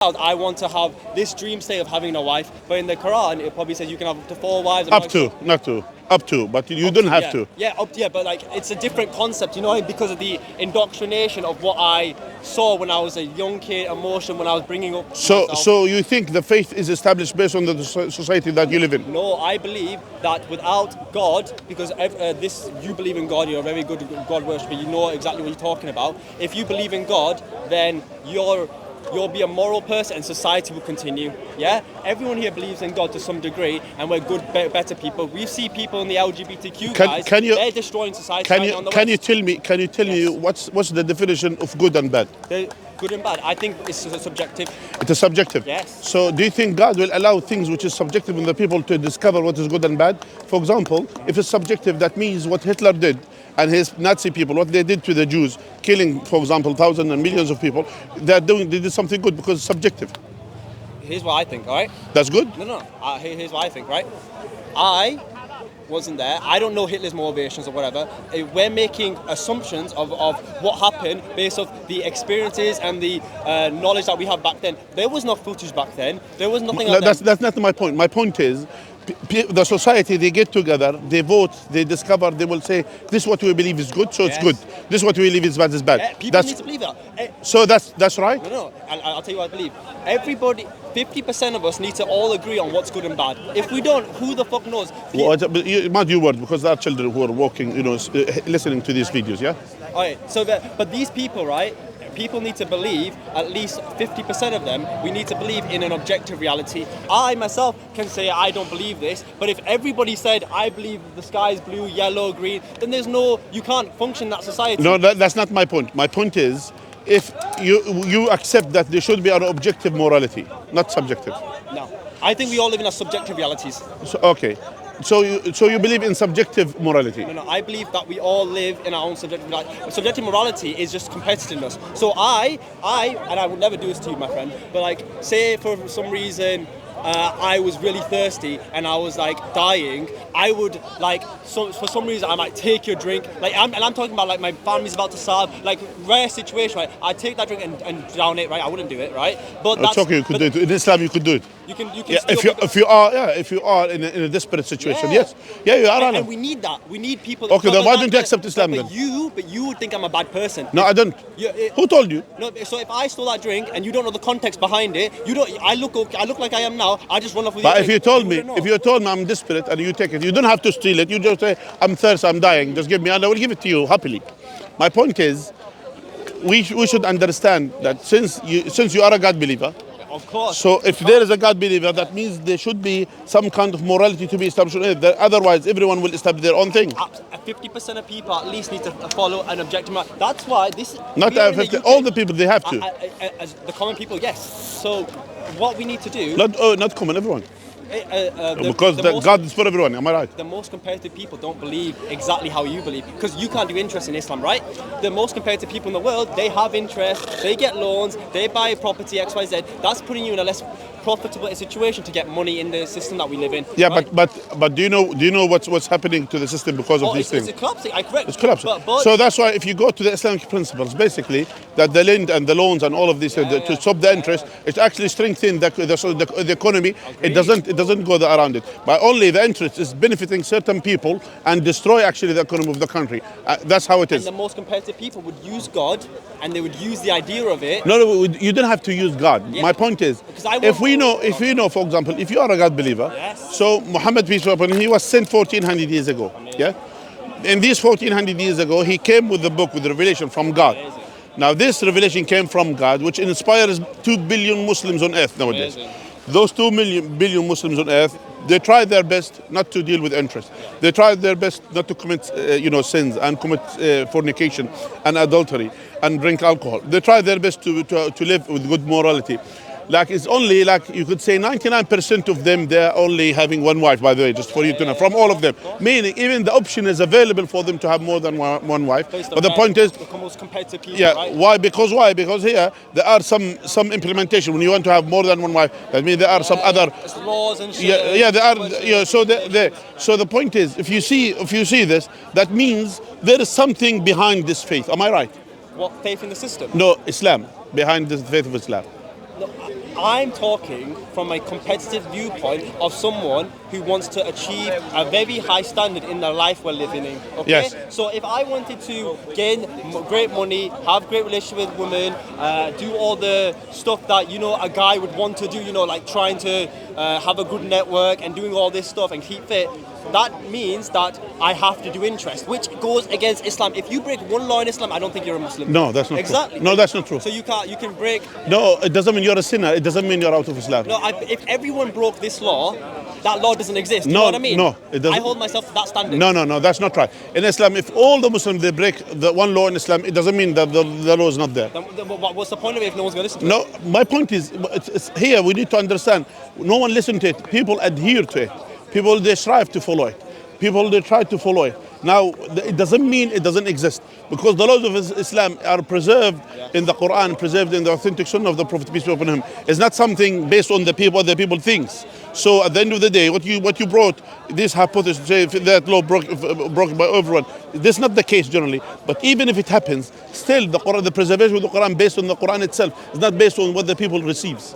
I want to have this dream state of having a wife, but in the Quran it probably says you can have up to 4 wives. Up to, not to, up to, but you don't have yeah. to. Yeah, up to, yeah, but like it's a different concept, you know, because of the indoctrination of what I saw when I was a young kid, emotion when I was bringing up. So you think the faith is established based on the society that you live in? No, I believe that without God, because you believe in God, you're a very good God worshipper, you know exactly what you're talking about. If you believe in God, then you'll be a moral person and society will continue. Yeah, everyone here believes in God to some degree, and we're good, better people. We see people in the LGBTQ guys. They're destroying society. Can you tell me what's the definition of good and bad? Good and bad. I think it's subjective. It is subjective. Yes. So do you think God will allow things which is subjective in the people to discover what is good and bad? For example, if it's subjective, that means what Hitler did and his Nazi people, what they did to the Jews, killing, for example, thousands and millions of people, they did something good because it's subjective. Here's what I think, all right? That's good? No. Here's what I think, right? I wasn't there. I don't know Hitler's motivations or whatever. We're making assumptions of what happened based off the experiences and the knowledge that we had back then. There was no footage back then. There was nothing like that. That's not my point. My point is, the society, they get together, they vote, they discover, they will say, this is what we believe is good, so it's good. This is what we believe is bad, is bad. People need to believe that. So that's right? No. I'll tell you what I believe. Everybody, 50% of us need to all agree on what's good and bad. If we don't, who the fuck knows? Mind your words, because there are children who are walking, listening to these videos, yeah? All right, but these people, right? People need to believe, at least 50% of them, we need to believe in an objective reality. I myself can say I don't believe this, but if everybody said I believe the sky is blue, yellow, green, then you can't function in that society. No, that's not my point. My point is, if you accept that there should be an objective morality, not subjective. No, I think we all live in our subjective realities. Okay. So you believe in subjective morality? No, I believe that we all live in our own subjective reality. Subjective morality is just competitiveness. So I would never do this to you, my friend, but like, say for some reason, I was really thirsty and I was like dying, I would like, for some reason I might take your drink, like I'm talking about like my family's about to starve, like rare situation, right? I'd take that drink and drown it, right? I wouldn't do it, right? But it's okay, you could do it. In Islam you could do it. You can if you are in a desperate situation, yes. Yeah, you are. And we need that. We need people. Okay, then why don't you accept Islam then? But you would think I'm a bad person. No, I don't. Who told you? No, so if I stole that drink and you don't know the context behind it, I look like I am now. I just run off with you. But if you told me I'm desperate and you take it, you don't have to steal it. You just say, I'm thirsty, I'm dying, just give me, and I will give it to you happily. My point is, we should understand that since you are a God believer, of course. So if there is a God believer, that means there should be some kind of morality to be established. Otherwise, everyone will establish their own thing. 50% of people at least need to follow an objective. That's why this. Not 50. All the people, they have to. As the common people, yes. So what we need to do. Not common, everyone. Because God is for everyone, am I right? The most competitive people don't believe exactly how you believe, because you can't do interest in Islam, right? The most competitive people in the world, they have interest, they get loans, they buy property, XYZ. That's putting you in a less profitable situation to get money in the system that we live in. Yeah, right? but do you know what's happening to the system because of these things? It's collapsing. Correct. It's collapsing. But so that's why if you go to the Islamic principles, basically that the lend and the loans and all of this to stop the interest, it actually strengthens the economy. It doesn't go around it. But only the interest is benefiting certain people and destroy actually the economy of the country. That's how it is. And the most competitive people would use God, and they would use the idea of it. No, you don't have to use God. Yeah. My point is, if we know, for example, if you are a God believer, yes. So Mohammed, peace be upon him, he was sent 1400 years ago. Amazing. Yeah, and these 1400 years ago, he came with the book, with the revelation from God. Amazing. Now this revelation came from God, which inspires 2 billion Muslims on earth nowadays. Amazing. Those 2 billion Muslims on earth, they try their best not to deal with interest. They try their best not to commit, sins and commit fornication and adultery and drink alcohol. They try their best to live with good morality. Like it's only like you could say 99% of them, they're only having one wife, by the way, just for you to know, from all of them. Meaning even the option is available for them to have more than one wife. But the point is, the most competitive people, yeah, right? why? Because here there are some implementation. When you want to have more than one wife, that means there are some other laws and shit. Yeah, there are. Yeah, so the point is, if you see this, that means there is something behind this faith. Am I right? What faith in the system? No, Islam, behind the faith of Islam. No, I'm talking from a competitive viewpoint of someone who wants to achieve a very high standard in the life we're living in. Okay? Yes. So if I wanted to gain great money, have great relationship with women, do all the stuff that a guy would want to do, like trying to have a good network and doing all this stuff and keep fit, that means that I have to do interest, which goes against Islam. If you break one law in Islam, I don't think you're a Muslim. No, that's not exactly. true. No, that's not true. So you can break. No, it doesn't mean you're a sinner. It doesn't mean you're out of Islam. No, if everyone broke this law, that law doesn't exist. You No, know what I mean? no, it doesn't. I hold myself to that standard. No, that's not right. In Islam, if all the Muslims they break the one law in Islam, it doesn't mean that the law is not there. Then what's the point of it if no one's going to listen to it? No, my point is, it's here we need to understand. No one listens to it. People adhere to it. People they strive to follow it. People they try to follow it. Now, it doesn't mean it doesn't exist, because the laws of Islam are preserved in the Quran, preserved in the authentic Sunnah of the Prophet, peace be upon him. It's not something based on the people, other people thinks. So at the end of the day, what you brought, this hypothesis, say if that law broke by everyone, this is not the case generally. But even if it happens, still the Quran, the preservation of the Quran based on the Quran itself is not based on what the people receives.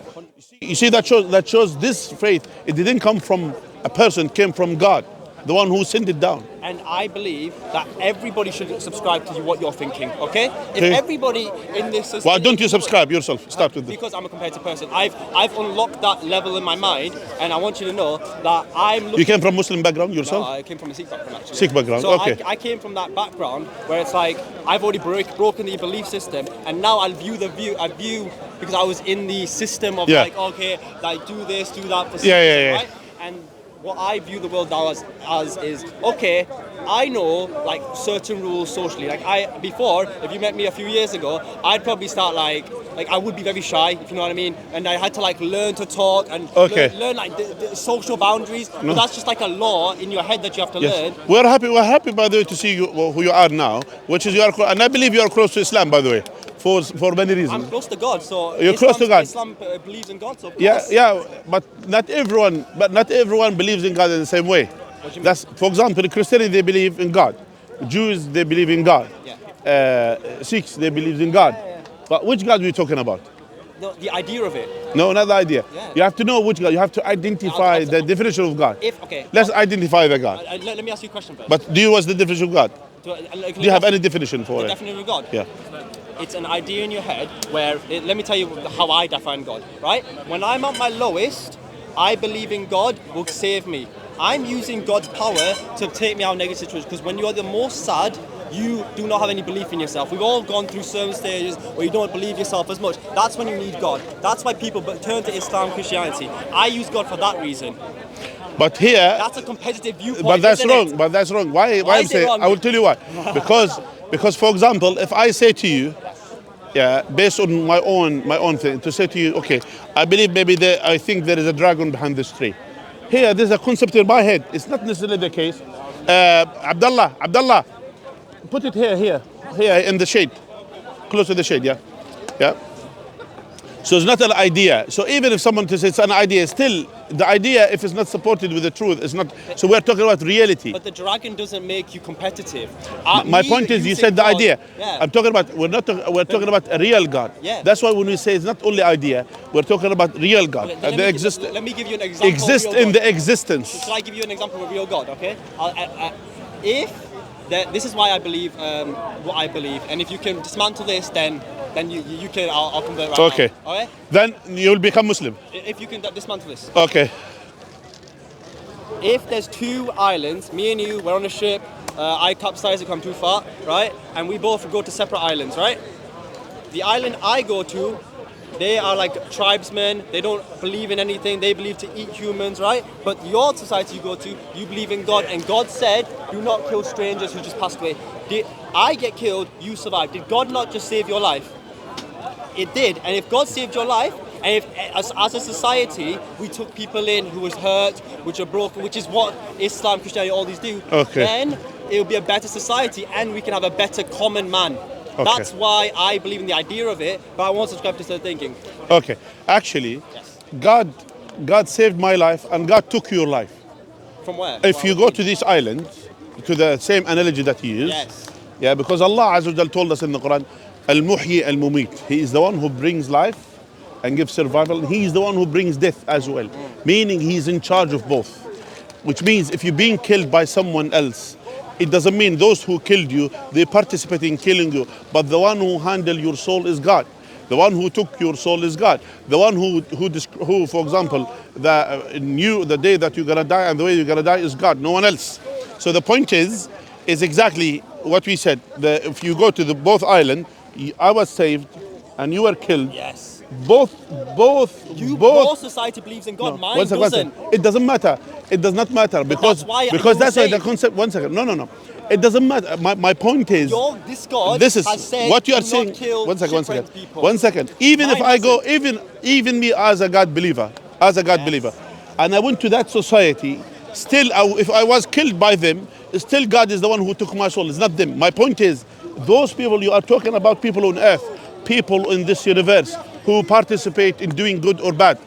You see that shows this faith. It didn't come from a person, it came from God, the one who sent it down. And I believe that everybody should subscribe to what you're thinking, okay? If everybody in this system... Why don't you subscribe yourself? Start with this. Because I'm a competitive person. I've unlocked that level in my mind, and I want you to know that I'm looking... You came from Muslim background yourself? No, I came from a Sikh background, actually. Sikh background, so okay. I came from that background where it's like, I've already broken the belief system, and now I view because I was in the system of like, okay, like do this, do that for right? And what I view the world now as is, okay, I know like certain rules socially. Like before, if you met me a few years ago, I'd probably start like I would be very shy, if you know what I mean. And I had to like learn to talk and learn like the social boundaries. No. But that's just like a law in your head that you have to learn. We're happy by the way to see you who you are now, which is and I believe you are close to Islam, by the way. For many reasons. I'm close to God, so you're close to God. Islam believes in God, so but not everyone believes in God in the same way. That's, for example, Christians they believe in God, Jews they believe in God, Sikhs they believe in God. But which God are we talking about? No, the idea of it. No, not the idea. You have to know which God. You have to identify the definition of God. Let's identify the God. Let me ask you a question first. But what's the definition of God? Do you have any definition for it? Definition of God? Yeah. It's an idea in your head where, let me tell you how I define God, right? When I'm at my lowest, I believe in God will save me. I'm using God's power to take me out of negative situations, because when you're the most sad, you do not have any belief in yourself. We've all gone through certain stages where you don't believe yourself as much. That's when you need God. That's why people turn to Islam, Christianity. I use God for that reason. But here... That's a competitive viewpoint, But that's wrong. it? But that's wrong. Why I'm saying, I will tell you why. Because for example, if I say to you, based on my own thing, to say to you, okay, I believe I think there is a dragon behind this tree. Here, there's a concept in my head. It's not necessarily the case. Abdullah, put it here in the shade, close to the shade, yeah. So it's not an idea. So even if someone says it's an idea, still the idea, if it's not supported with the truth, it's not. So we're talking about reality. But the dragon doesn't make you competitive. My point is, you said the idea. I'm talking about. We're talking about a real God. That's why when we say it's not only idea, we're talking about real God. Let me give you an example. Exist in the existence. Shall I give you an example of a real God? Okay. This is why I believe what I believe, and if you can dismantle this, then you can. I'll convert right now. Okay. Then you'll become Muslim. If you can dismantle this. Okay. If there's two islands, me and you, we're on a ship. I capsize it, come too far, right? And we both go to separate islands, right? The island I go to, they are like tribesmen. They don't believe in anything. They believe to eat humans, right? But your society you go to, you believe in God, and God said, "Do not kill strangers who just passed away." Did I get killed? You survived. Did God not just save your life? It did. And if God saved your life, and if as a society we took people in who was hurt, which are broken, which is what Islam, Christianity, all these do, then it will be a better society, and we can have a better common man. That's why I believe in the idea of it, but I won't subscribe to certain thinking. Okay. Actually, God saved my life, and God took your life. From where? If you go to this island, to the same analogy that you use, because Allah Azza wa Jal told us in the Quran, Al-Muhyi Al-Mumit. He is the one who brings life, and gives survival, and He is the one who brings death as well. Meaning He's in charge of both. Which means if you're being killed by someone else, it doesn't mean those who killed you, they participate in killing you. But the one who handle your soul is God. The one who took your soul is God. The one who for example, knew the day that you're gonna die and the way you're gonna die is God, no one else. So the point is exactly what we said. If you go to the both island, I was saved and you were killed. Yes. Both. Your society believes in God. No, Mine one second, doesn't. It doesn't matter. It does not matter because that's why the concept. One second. No. It doesn't matter. My point is. This God this is has said what you are do saying. not kill One second. shipwrecked people. One second. Even Mine if I go, doesn't. even me as a God believer, and I went to that society, still, if I was killed by them, still God is the one who took my soul. It's not them. My point is, those people you are talking about, people on earth, people in this universe who participate in doing good or bad.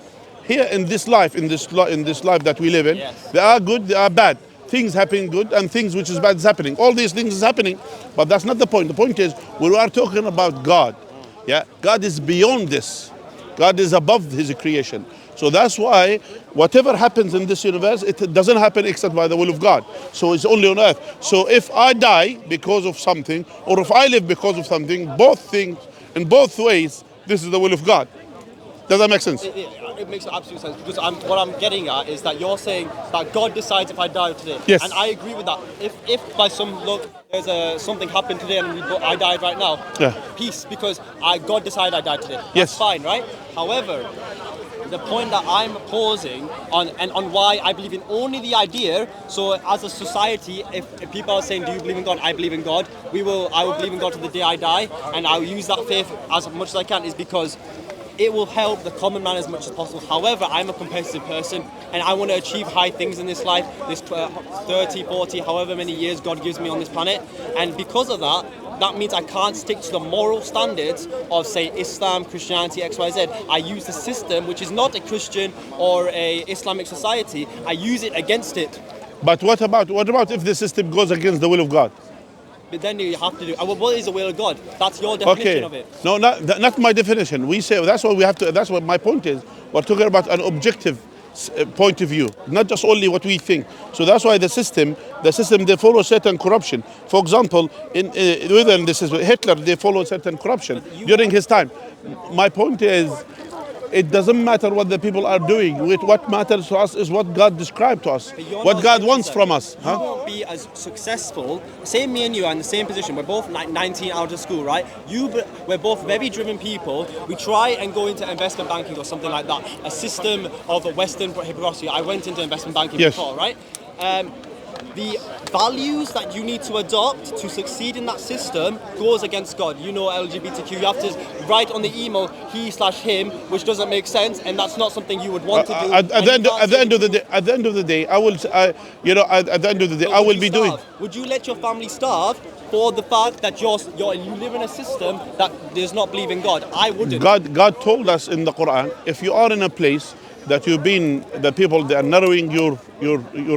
Here in this life, in this life that we live in, Yes. They are good, they are bad. Things happen good and things which is bad is happening. All these things is happening, but that's not the point. The point is we are talking about God. Yeah, God is beyond this. God is above His creation. So that's why whatever happens in this universe, it doesn't happen except by the will of God. So it's only on earth. So if I die because of something, or if I live because of something, both things, in both ways, this is the will of God. Does that make sense? It makes absolute sense because what I'm getting at is that you're saying that God decides if I die today. Yes. And I agree with that. If by some luck there's something happened today and I died right now, Yeah. peace, because God decided I died today. That's Yes. fine, right? However, the point that I'm posing on why I believe in only the idea. So as a society, if people are saying, do you believe in God? I believe in God. I will believe in God to the day I die, and I'll use that faith as much as I can, is because it will help the common man as much as possible. However, I'm a competitive person and I want to achieve high things in this life, this 30, 40, however many years God gives me on this planet. And because of that, that means I can't stick to the moral standards of, say, Islam, Christianity, XYZ. I use the system, which is not a Christian or a Islamic society. I use it against it. But what about if the system goes against the will of God? But then you have to do, what is the will of God? That's your definition of it. No, not my definition. We say that's what we have to. That's what my point is. We're talking about an objective point of view, not just only what we think. So that's why the system they follow certain corruption. For example, within the system, Hitler, they follow certain corruption during his time. My point is, it doesn't matter what the people are doing. What matters to us is what God described to us, what God wants from us. You won't be as successful. Say me and you are in the same position. We're both 19 out of school, right? We're both very driven people. We try and go into investment banking or something like that. A system of a Western hypocrisy. I went into investment banking before, right? The values that you need to adopt to succeed in that system goes against God. You know, LGBTQ, you have to write on the email he/him, which doesn't make sense, and that's not something you would want to do. At the end of the day, I will be doing. Would you let your family starve for the fact that you live in a system that does not believe in God? I wouldn't. God told us in the Quran, if you are in a place that the people they are narrowing your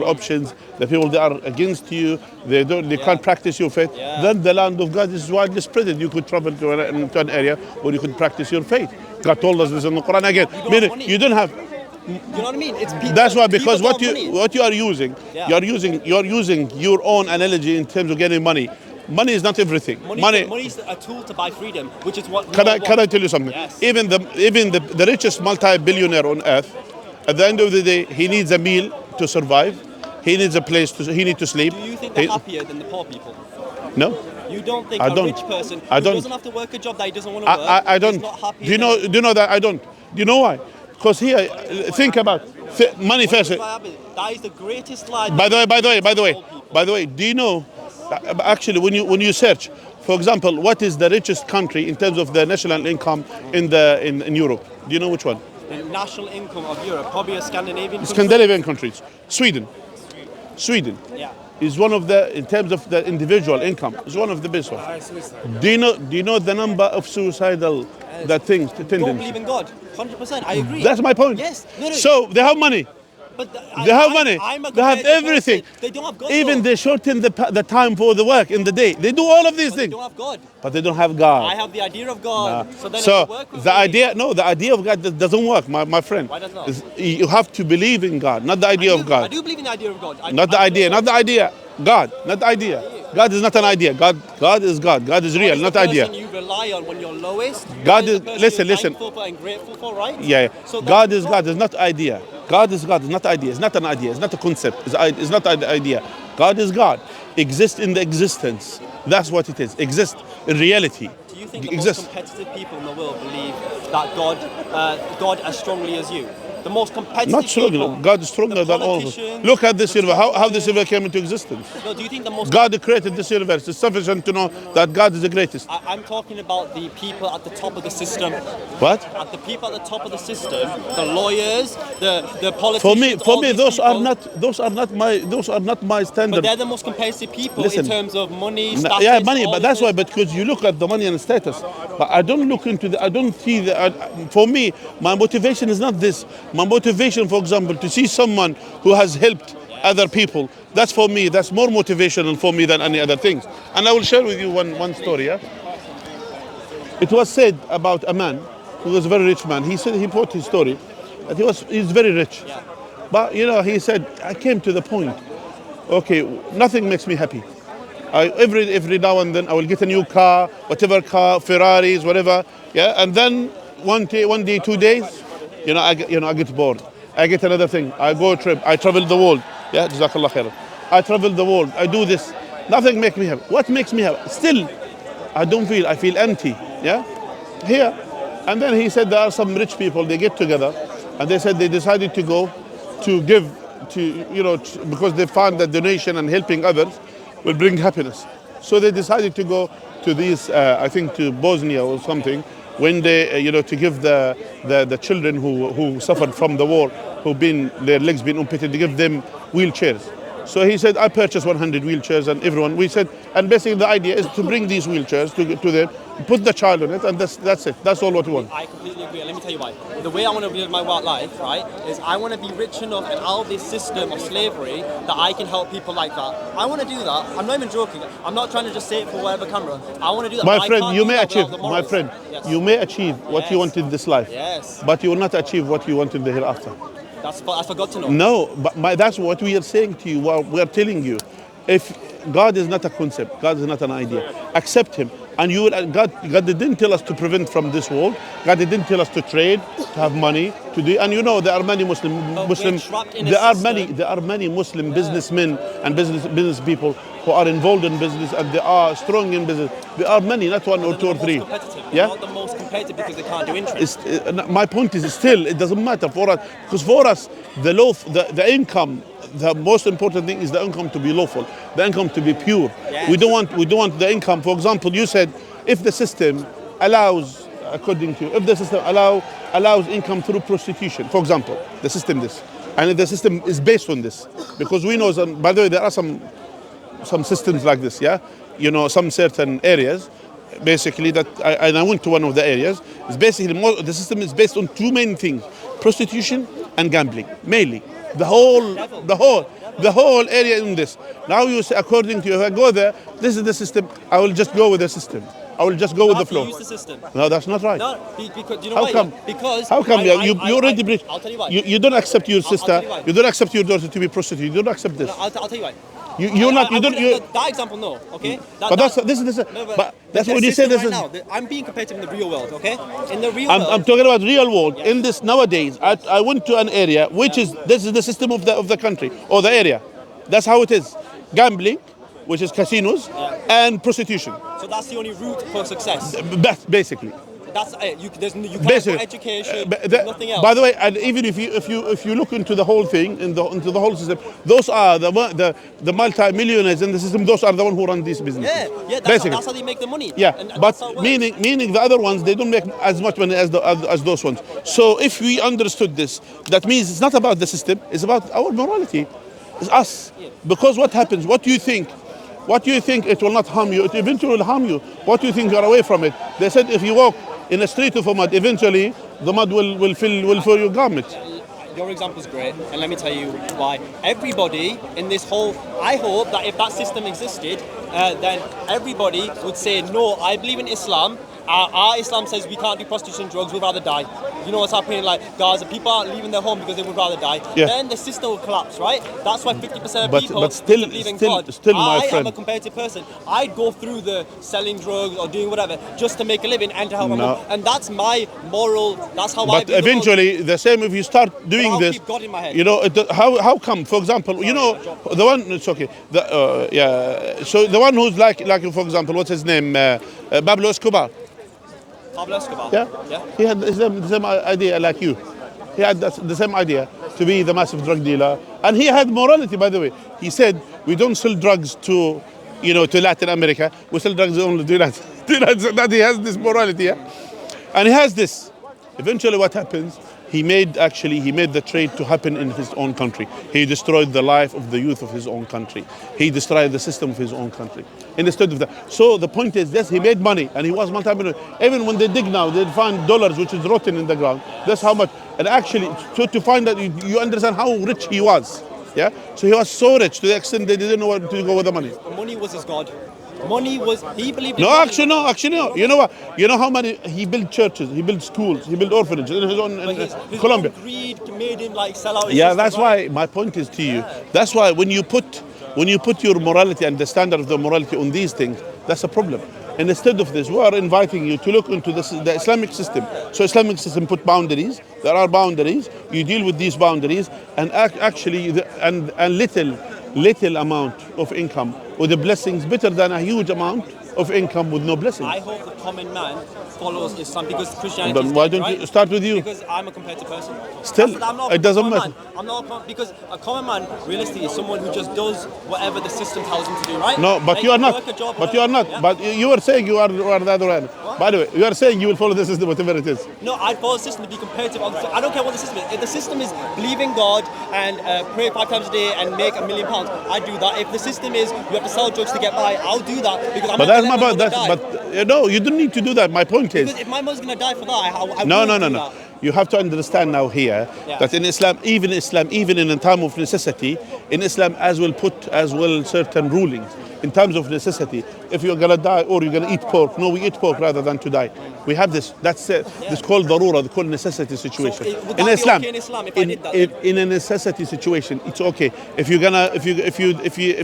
options, the people that are against you, they can't practice your faith, then the land of God is widely spread. You could travel to an area where you could practice your faith. God told us this in the Quran again. You don't have. You know what I mean? It's people, that's why, because what you are using, you're using your own analogy in terms of getting money. Money is not everything. Money is a tool to buy freedom, which is what. Can I tell you something? Yes. Even the richest multi-billionaire on earth, at the end of the day, he needs a meal to survive. He needs a place he needs to sleep. Do you think they're happier than the poor people? No. You don't think rich person who doesn't have to work a job that he doesn't want to work I don't. is not happy? Do you know that I don't? Do you know why? Because here, think about money first. That is the greatest lie. By the way, do you know? Actually, when you search, for example, what is the richest country in terms of the national income in Europe? Do you know which one? The national income of Europe, probably a Scandinavian country. Scandinavian countries. Sweden. Yeah. Is one of the, in terms of the individual income, is one of the best ones. Do you know the number of suicidal Don't believe in God. 100%. I agree. That's my point. Yes. No. So they have money. But They have money. They have everything. They don't have God. Even they shorten the time for the work in the day. They do all of these things. They don't have God. But they don't have God. I have the idea of God. Nah. So then So it work with the me. idea, no, the idea of God doesn't work, my friend. Why does not? You have to believe in God, not the idea of God. I do believe in the idea of God. Not the idea, not the idea. God, not the idea. God is not an idea. God is God. God is real, not the idea. person you rely on when you're lowest. God is is- the person listen, you're listen. thankful for and grateful for, right? Yeah. So God that's is God. It's not idea. God is God. It's not idea. It's not an idea. It's not a concept. It's not an idea. God is God. Exist in the existence. That's what it is. Exist in reality. Do you think the Exist. most competitive people in the world believe that God as strongly as you? The most competitive Not stronger. people. God is stronger the than all of us. politicians, Look at this the universe. How this TikTokers. universe came into existence. No, do you think the most? God created this universe. It's sufficient to know that God is the greatest. I'm talking about the people at the top of the system. What? At the people at the top of the system, the lawyers, the politicians. For all me, these those are people, not my But standard. they're the most competitive people Listen. in terms of money, No, status. yeah, money, all but these that's why. things. Because you look at the money and status, but I don't look into the. I don't see the. For me, my motivation is not this. My motivation, for example, to see someone who has helped other people. That's for me. That's more motivational for me than any other things. And I will share with you one story. Yeah? It was said about a man who was a very rich man. He said he put his story that he's very rich, but he said I came to the point. Okay, nothing makes me happy. Every now and then I will get a new car, whatever car, Ferraris, whatever. Yeah, and then one day, 2 days, I get bored. I get another thing. I go a trip. I travel the world. Yeah, Jazakallah khair. I travel the world. I do this. Nothing makes me happy. What makes me happy? Still, I feel empty. Yeah, here. And then he said there are some rich people. They get together, and they said they decided to go to give because they found that donation and helping others will bring happiness. So they decided to go to these, I think to Bosnia or something, when they, to give the children who suffered from the war, their legs been amputated, to give them wheelchairs. So he said, I purchased 100 wheelchairs and everyone, we said, and basically the idea is to bring these wheelchairs to them, put the child on it, and that's it. That's all what we want. I completely agree. Let me tell you why. The way I want to live my life, right, is I want to be rich enough and out of this system of slavery that I can help people like that. I want to do that. I'm not even joking. I'm not trying to just say it for whatever camera. I want to do that. My friend, you may achieve. My friend, you may achieve what you want in this life. Yes. But you will not achieve what you want in the hereafter. I forgot to know. No, but that's what we are saying to you. We are telling you, if God is not a concept, God is not an idea, accept Him, and you will. God didn't tell us to prevent from this world. God didn't tell us to trade, to have money, to do. And there are many Muslim. There are many Muslim businessmen and business people who are involved in business and they are strong in business. There are many, not one or two or three. Yeah. Not the most competitive because they can't do interest. My point is still it doesn't matter for us, because for us the income, the most important thing is the income to be lawful, the income to be pure. Yes. We don't want the income. For example, you said if the system allows, according to you, if the system allows income through prostitution, for example, the system and if the system is based on this, because we know, by the way, there are some systems like this, yeah, some certain areas, basically and I went to one of the areas. It's basically the system is based on two main things: prostitution and gambling, mainly. The whole area in this. Now you say, according to you, if I go there, this is the system. I will just go with the system. I will just go with the flow. Use the system. No, that's not right. No, because you know How why? come? Because How come you already breach? I'll tell you why. You don't accept your sister. I'll tell you why. You don't accept your daughter to be prostitute. You don't accept this. No, I'll tell you why. That example, no, okay? But that's when you say this is. Now, I'm being competitive in the real world, okay? In the real I'm world. talking about real world. Yes. In this nowadays, I went to an area which this is the system of the country or the area. That's how it is. Gambling, which is casinos, and prostitution. So that's the only route for success. Basically. That's it. You can't go education. Nothing else. By the way, and even if you look into the whole thing, into the whole system, those are the multi-millionaires in the system. Those are the ones who run these businesses. Yeah. That's how they make the money. Yeah, and but meaning the other ones, they don't make as much money as those ones. So if we understood this, that means it's not about the system. It's about our morality. It's us. Yeah. Because what happens? What do you think? It will not harm you. It eventually will harm you. What do you think? You're away from it. They said if you walk in a street of mud, eventually the mud will fill your garment. your example is great, and let me tell you why. Everybody in this whole, I hope that if that system existed, then everybody would say, no, I believe in Islam. Our Islam says we can't do prostitution and drugs, we'd rather die. You know what's happening like Gaza, people aren't leaving their home because they would rather die. Yeah. Then the system will collapse, right? That's why 50% of But- people but still- believe in still- God. still, my I am friend. a competitive person. I'd go through the selling drugs or doing whatever just to make a living and to help my No. mom. And that's my moral, that's how I But view the world. eventually, the same if you start doing I'll this, keep God in my head. you know, how come, for example, you know, the one, it's okay, yeah, so the one who's like, for example, what's his name, Pablo Escobar, Pablo Escobar. yeah? Yeah. He had the same idea like you. He had the same idea to be the massive drug dealer. And he had morality, by the way. He said, we don't sell drugs to, you know, to Latin America. We sell drugs only to United States. That he has this morality, yeah? And he has this. Eventually what happens, he made the trade to happen in his own country. He destroyed the life of the youth of his own country. He destroyed the system of his own country. Instead of that. So the point is, yes, he made money and he was multi-millionaire. Even when they dig now, they find dollars which is rotten in the ground. That's how much. And actually, so to find that, you understand how rich he was. Yeah? So he was so rich to the extent they didn't know where to go with the money. Money was his God. Money was, he believed in No, money. actually, no. You know what? You know how many, he built churches, he built schools, he built orphanages in his own, But in his Colombia. own greed made him like sell out his Yeah, system, that's right? why my point is to you. That's why when you put your morality and the standard of the morality on these things, that's a problem. And instead of this, we are inviting you to look into the Islamic system. So Islamic system put boundaries. There are boundaries. You deal with these boundaries, and actually, and little amount of income with the blessings better than a huge amount of income with no blessings. I hope the common man follows Islam because Christianity Then is why dead, don't right? you start with you? Because I'm a competitive person. Still, I'm not a it doesn't common matter. man. I'm not because a common man realistically is someone who just does whatever the system tells him to do, right? No, but Like, you are not. work a job, But you are not. yeah? But you were saying you are the other one. By the way, you are saying you will follow the system, whatever it is. No, I'd follow the system to be competitive. I don't care what the system is. If the system is believe in God and pray 5 times a day and make £1 million, I'd do that. If the system is you have to sell drugs to get by, I'll do that because I'm But not that's gonna my let my point. mother die. No, you don't need to do that. My point is, Because if my mother's gonna die for that, I no. will do that. You have to understand now here that in Islam, even in a time of necessity, in Islam as well certain rulings in terms of necessity. If you're gonna die or you're gonna eat pork, no, we eat pork rather than to die. We have this. That's this called darura, the called necessity situation. So, would that be okay in Islam if I did that? In a necessity situation, it's okay. If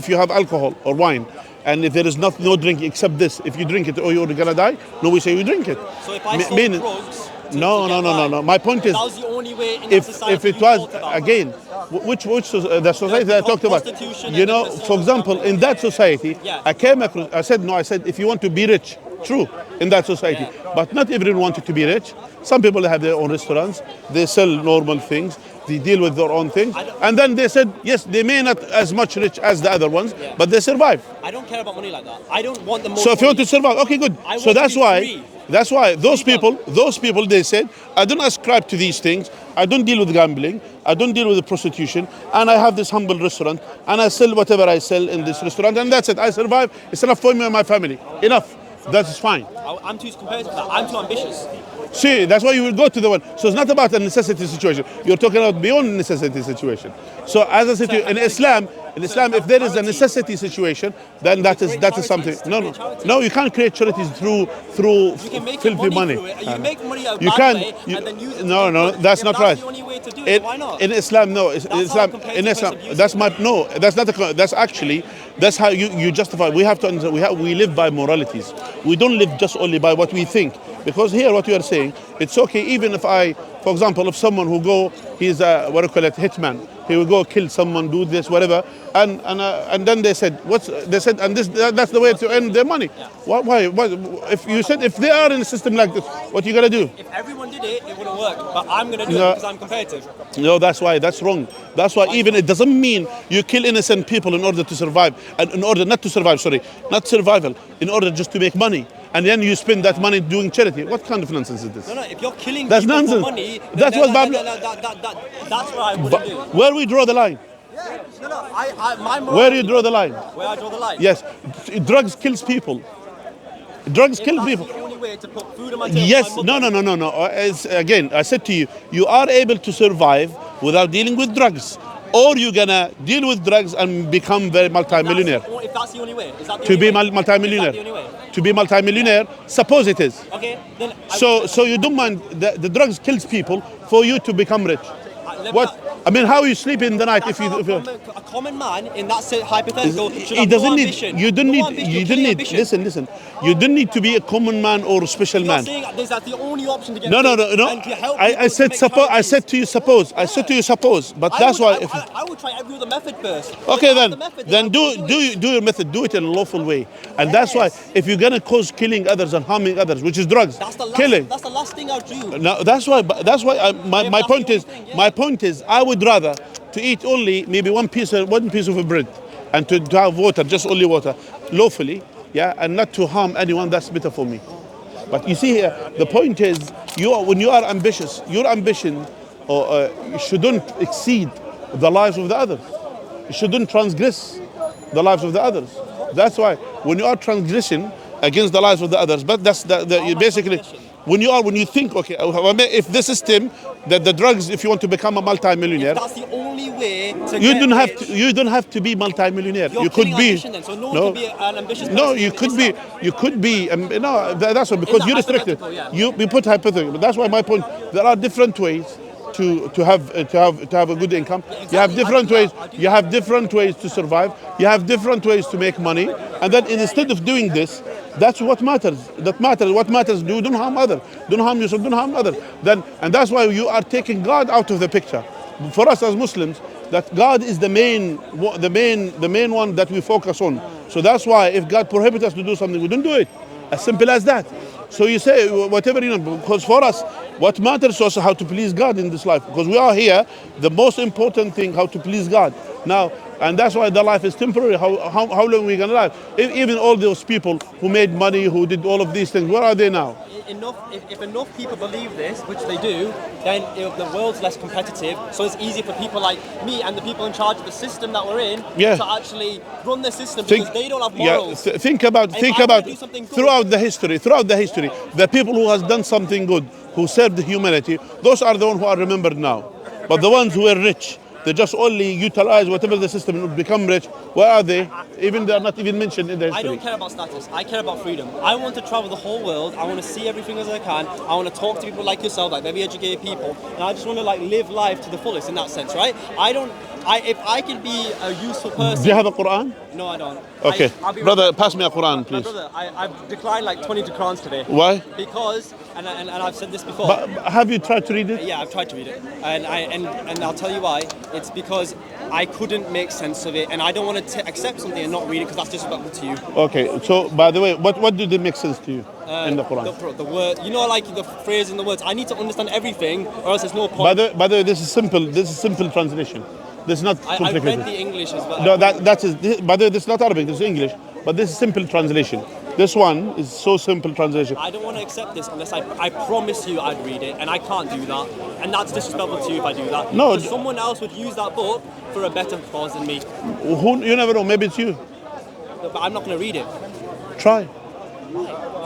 you have alcohol or wine, and if there is no drink except this, if you drink it or you're gonna die, no, we say you drink it. So if I sold drugs, no. My point is, that was the only way in if society it was thought about. again, the society that I talked about, Prostitution you and know, the for example, in that society, Yeah. I came across. I said, if you want to be rich, true, in that society, but not everyone wanted to be rich. Some people have their own restaurants, they sell normal things, they deal with their own things, and then they said, yes, they may not as much rich as the other ones, but they survive. I don't care about money like that. I don't want the most So if you want money. to survive, okay, good. I So want to that's be why. free. That's why those Freedom. people, they said, I don't ascribe to these things. I don't deal with gambling. I don't deal with the prostitution. And I have this humble restaurant. And I sell whatever I sell in this restaurant. And that's it. I survive. It's enough for me and my family. Enough. That's fine. I'm too competitive for that. I'm too ambitious. See, that's why you will go to the one. So it's not about a necessity situation. You're talking about beyond necessity situation. So as I said to you, in Islam, if there is a necessity situation, then that is something. No, you can't create charities through You can make filthy money. money. Through it. You can make money out of You bad can't. way and then use it. No, that's not right. That's the only way to do it. Why not? In Islam, no. how Islam, competitive in Islam, person that's my no. That's not a. That's actually. That's how you justify. We have to understand. We live by moralities. We don't live just only by what we think. Because here, what you are saying, it's okay. Even if for example, if someone he's a hitman. He will go kill someone, do this, whatever, and then they said, and that's the way to earn their money. Yeah. Why? If they are in a system like this, what are you gonna do? If everyone did it, it wouldn't work. But I'm going to do it because I'm competitive. No, that's why. That's wrong. That's why even it doesn't mean you kill innocent people in order to survive, and in order not to survive. Sorry, not survival. In order just to make money, and then you spend that money doing charity. What kind of nonsense is this? No, if you're killing That's people nonsense. for money, That's what Babylon. that's what I wouldn't do. Where we draw the line? My morality, Where do you draw the line? Where I draw the line? Yes, drugs kills people. Drugs kill people. The only way to put food on my table. Yes, for my no, mother. no. Again, I said to you, you are able to survive without dealing with drugs. Or you're gonna deal with drugs and become very multi-millionaire. If that's the only way, is that the To only be way? multi-millionaire. Is that the only way? To be multi-millionaire, suppose it is. Okay, then. So you don't mind the drugs kills people for you to become rich. What? I mean, how you sleep in the night if you? A common man in that hypothetical should It have doesn't no need. ambition. You don't No need. ambition, You don't killing need. ambition. Listen. You don't need to be a common man or a special You're man. saying that's the only option to get. No. And to help I people said to make suppose. I charities. said to you suppose. I said to you suppose. But that's why. I would try every other method first. Okay, If I have then the method, then I do will it. your method. Do it in a lawful way. And that's why if you're gonna cause killing others and harming others, which is drugs, That's the last. killing. That's the last thing I'll do. No, that's why. My that's the point only is. thing, yeah. My point is. I would rather to eat only maybe one piece of a bread, and to have water, just only water, lawfully, yeah, and not to harm anyone. That's better for me. But you see here, the point is, when you are ambitious, your ambition shouldn't exceed the lives of the others. You shouldn't transgress the lives of the others. That's why when you are transgressing against the lives of the others, but that's basically when you think, okay, if the system that the drugs, if you want to become a multi-millionaire, That's the only way to you get don't have rich. to. You don't have to be multi-millionaire. You're You could killing be. ambition then, so no one can be an ambitious No, person you in could be. Islam. You could be. No, that's what because that you're restricted. hypothetical, yeah. You put hypothetical. But that's why my point. There are different ways to have a good income. You have exactly. different I do ways. that. I do You have different ways to survive. You have different ways to make money. And then instead of doing this, that's what matters. That matters. What matters? Don't harm others. Don't harm yourself. Don't harm others. And that's why you are taking God out of the picture. For us as Muslims, that God is the main one that we focus on. So that's why if God prohibits us to do something, we don't do it. As simple as that. So you say whatever, because for us, what matters to us is how to please God in this life. Because we are here, the most important thing, how to please God. Now, and that's why the life is temporary. How long are we going to live? Even all those people who made money, who did all of these things, where are they now? If enough people believe this, which they do, then the world's less competitive. So it's easier for people like me and the people in charge of the system that we're in to actually run the system because they don't have morals. Think about throughout the history, the people who has done something good, who served humanity, those are the ones who are remembered now. But the ones who were rich, they just only utilize whatever the system and become rich. Where are they? Even they're not even mentioned in the history. I don't care about status. I care about freedom. I want to travel the whole world. I want to see everything as I can. I want to talk to people like yourself, like very educated people, and I just want to live life to the fullest in that sense, right? If I can be a useful person. Do you have a Quran? No, I don't. Okay, brother, pass me a Quran, please. My brother, I've declined like 20 Qurans today. Why? Because, and I've said this before. But have you tried to read it? Yeah, I've tried to read it, and I'll tell you why. It's because I couldn't make sense of it, and I don't want to accept something and not read it because that's disrespectful to you. Okay, so by the way, what did it make sense to you in the Quran? The word, like the phrase and the words. I need to understand everything, or else there's no point. By the way, this is simple. This is simple translation. This is not complicated. I read the English as well. No, that is. By the way, this is not Arabic. This is English. But this is simple translation. This one is so simple translation. I don't want to accept this unless I promise you I'd read it, and I can't do that. And that's disrespectful to you if I do that. No, because someone else would use that book for a better cause than me. You never know. Maybe it's you. No, but I'm not going to read it. Try.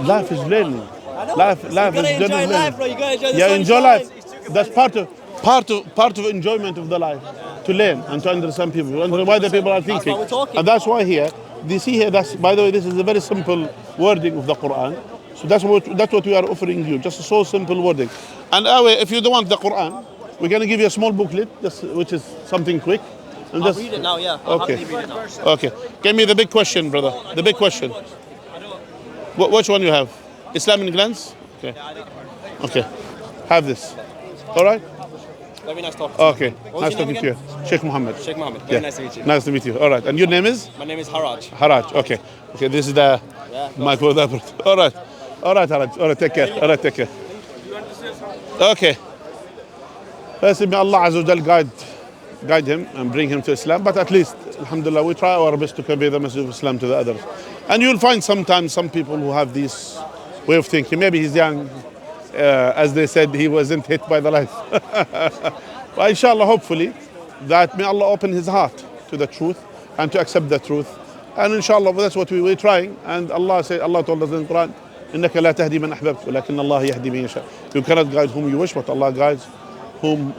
Life is learning. Life is enjoy life, bro. You gotta enjoy the Yeah, sunshine. enjoy life. That's part of enjoyment of the life. To learn and to understand people, to understand why the people are thinking. That's why we're talking. And that's why here, you see here, by the way, this is a very simple wording of the Quran. So that's what we are offering you, just a so simple wording. And if you don't want the Quran, we're going to give you a small booklet, which is something quick. And I'll read it now, yeah. Okay. Read it now. Okay. Give me the big question, brother. The big question. Which one you have? Islam in glance? Okay. Okay. Have this. All right? Very nice talking to you. Okay. Nice talking to you. Sheikh Mohammed. Sheikh Mohammed. Very nice to meet you. Nice to meet you. All right. And your name is? My name is Haraj. Haraj. Okay. Okay. This is the mic for that. All right. All right, Haraj. All right. Take care. All right. Take care. Okay. First, may Allah Azza wa Jal guide him and bring him to Islam. But at least, alhamdulillah, we try our best to convey the message of Islam to the others. And you'll find sometimes some people who have this way of thinking. Maybe he's young. As they said, he wasn't hit by the life. But inshallah, hopefully, that may Allah open his heart to the truth and to accept the truth. And inshallah, that's what we're trying. And Allah told us in the Quran, إنك لا تهدي من أحببت ولكن الله يهدي من يشاء. You cannot guide whom you wish, but Allah guides whom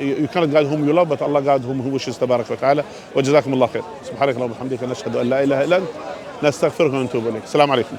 you cannot guide whom you love, but Allah guides whom He wishes. تبارك وتعالى. وجزاكم الله خير. سبحانك اللهم وبحمدك نشهد أن لا إله إلا أنت نستغفرك ونتوب إليك. السلام عليكم.